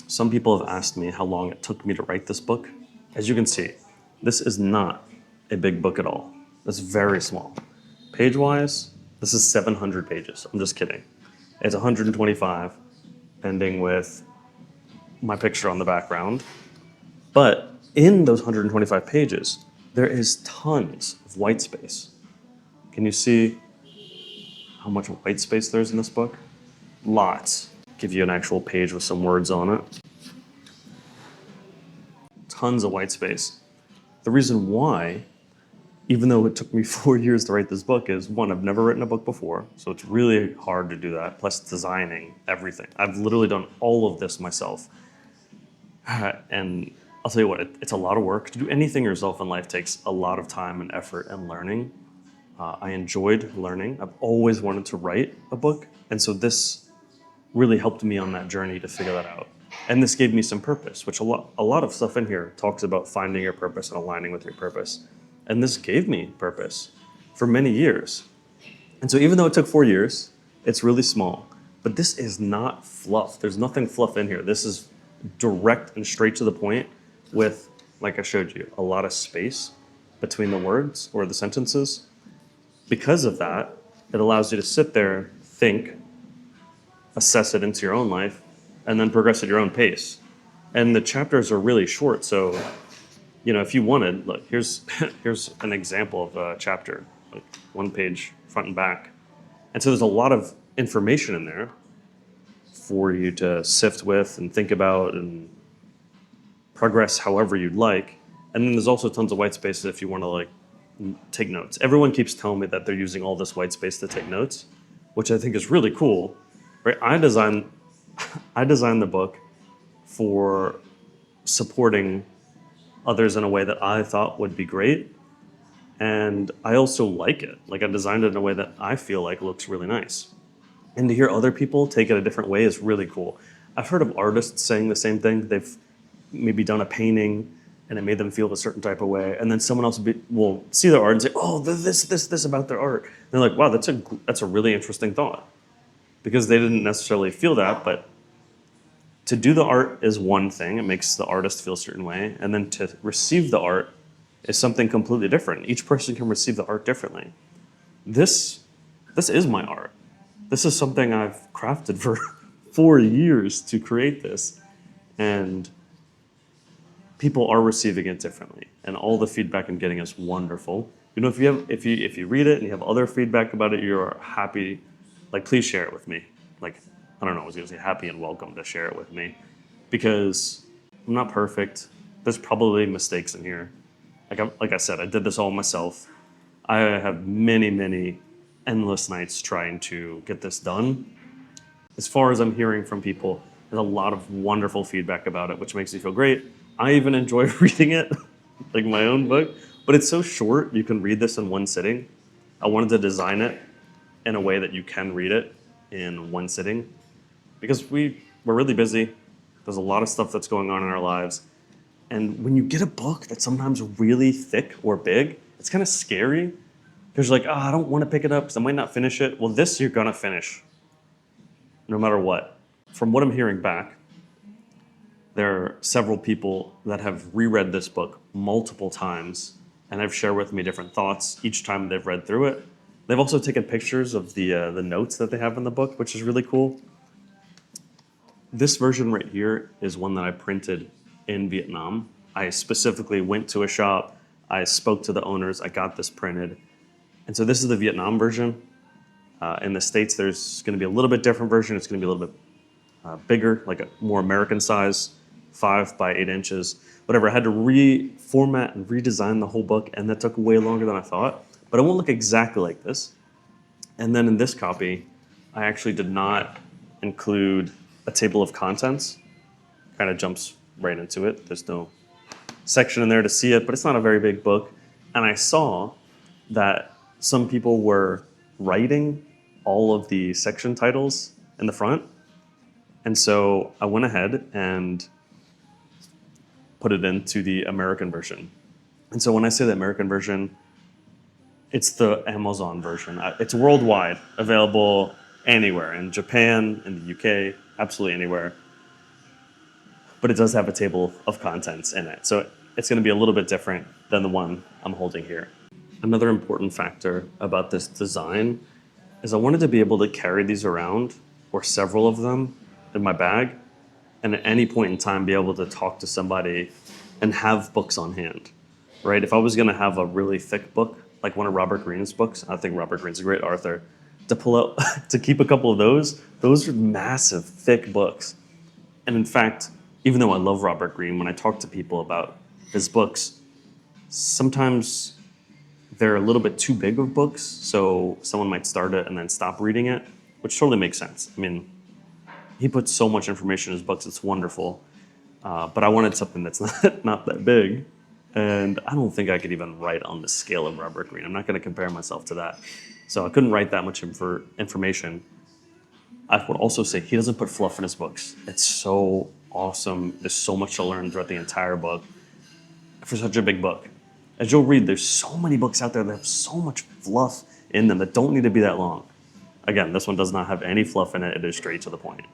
Some people have asked me how long it took me to write this book. As you can see, this is not a big book at all. It's very small. Page-wise, this is 700 pages. I'm just kidding. It's 125, ending with my picture on the background. But in those 125 pages, there is tons of white space. Can you see how much white space there is in this book? Lots. Give you an actual page with some words on it. Tons of white space. The reason why, even though it took me 4 years to write this book, is one, I've never written a book before, so it's really hard to do that, plus designing everything. I've literally done all of this myself. And I'll tell you what, it's a lot of work. To do anything yourself in life takes a lot of time and effort and learning. I enjoyed learning. I've always wanted to write a book, and so this really helped me on that journey to figure that out. And this gave me some purpose, which a lot of stuff in here talks about finding your purpose and aligning with your purpose. And this gave me purpose for many years. And so even though it took 4 years, it's really small. But this is not fluff. There's nothing fluff in here. This is direct and straight to the point with, like I showed you, a lot of space between the words or the sentences. Because of that, it allows you to sit there, think, assess it into your own life, and then progress at your own pace. And the chapters are really short, so if you wanted, look, here's an example of a chapter, like 1 page front and back. And so there's a lot of information in there for you to sift with and think about and progress however you'd like. And then there's also tons of white spaces if you want to take notes. Everyone keeps telling me that they're using all this white space to take notes, which I think is really cool. Right? I designed the book for supporting others in a way that I thought would be great. And I also like it. Like, I designed it in a way that I feel like looks really nice. And to hear other people take it a different way is really cool. I've heard of artists saying the same thing. They've maybe done a painting and it made them feel a certain type of way. And then someone else will see their art and say, oh, this about their art. And they're like, wow, that's a really interesting thought. Because they didn't necessarily feel that, but to do the art is one thing. It makes the artist feel a certain way. And then to receive the art is something completely different. Each person can receive the art differently. This is my art. This is something I've crafted for 4 years to create this. And people are receiving it differently. And all the feedback I'm getting is wonderful. If you read it and you have other feedback about it, you're happy. Please share it with me. I don't know, I was going to say happy and welcome to share it with me. Because I'm not perfect. There's probably mistakes in here. Like I said, I did this all myself. I have many, many endless nights trying to get this done. As far as I'm hearing from people, there's a lot of wonderful feedback about it, which makes me feel great. I even enjoy reading it, like my own book. But it's so short, you can read this in one sitting. I wanted to design it in a way that you can read it in one sitting. Because we're really busy. There's a lot of stuff that's going on in our lives. And when you get a book that's sometimes really thick or big, it's kind of scary. Because you're like, I don't want to pick it up because I might not finish it. Well, this you're going to finish, no matter what. From what I'm hearing back, there are several people that have reread this book multiple times and have shared with me different thoughts each time they've read through it. They've also taken pictures of the notes that they have in the book, which is really cool. This version right here is one that I printed in Vietnam. I specifically went to a shop, I spoke to the owners, I got this printed. And so this is the Vietnam version. In the States, there's going to be a little bit different version. It's going to be a little bit bigger, like a more American size, 5 by 8 inches. Whatever, I had to reformat and redesign the whole book, and that took way longer than I thought. But it won't look exactly like this. And then in this copy, I actually did not include a table of contents. Kind of jumps right into it. There's no section in there to see it, but it's not a very big book. And I saw that some people were writing all of the section titles in the front. And so I went ahead and put it into the American version. And so when I say the American version, it's the Amazon version. It's worldwide, available anywhere, in Japan, in the UK, absolutely anywhere. but it does have a table of contents in it. So it's going to be a little bit different than the one I'm holding here. Another important factor about this design is I wanted to be able to carry these around, or several of them, in my bag, and at any point in time be able to talk to somebody and have books on hand, right? If I was going to have a really thick book, like one of Robert Greene's books, I think Robert Greene's a great author, to pull out, to keep a couple of those are massive, thick books. And in fact, even though I love Robert Greene, when I talk to people about his books, sometimes they're a little bit too big of books, so someone might start it and then stop reading it, which totally makes sense. I mean, he puts so much information in his books, it's wonderful. But I wanted something that's not that big, and I don't think I could even write on the scale of Robert Greene. I'm not going to compare myself to that. So I couldn't write that much information. I would also say he doesn't put fluff in his books. It's so awesome. There's so much to learn throughout the entire book for such a big book. As you'll read, there's so many books out there that have so much fluff in them that don't need to be that long. Again, this one does not have any fluff in it. It is straight to the point.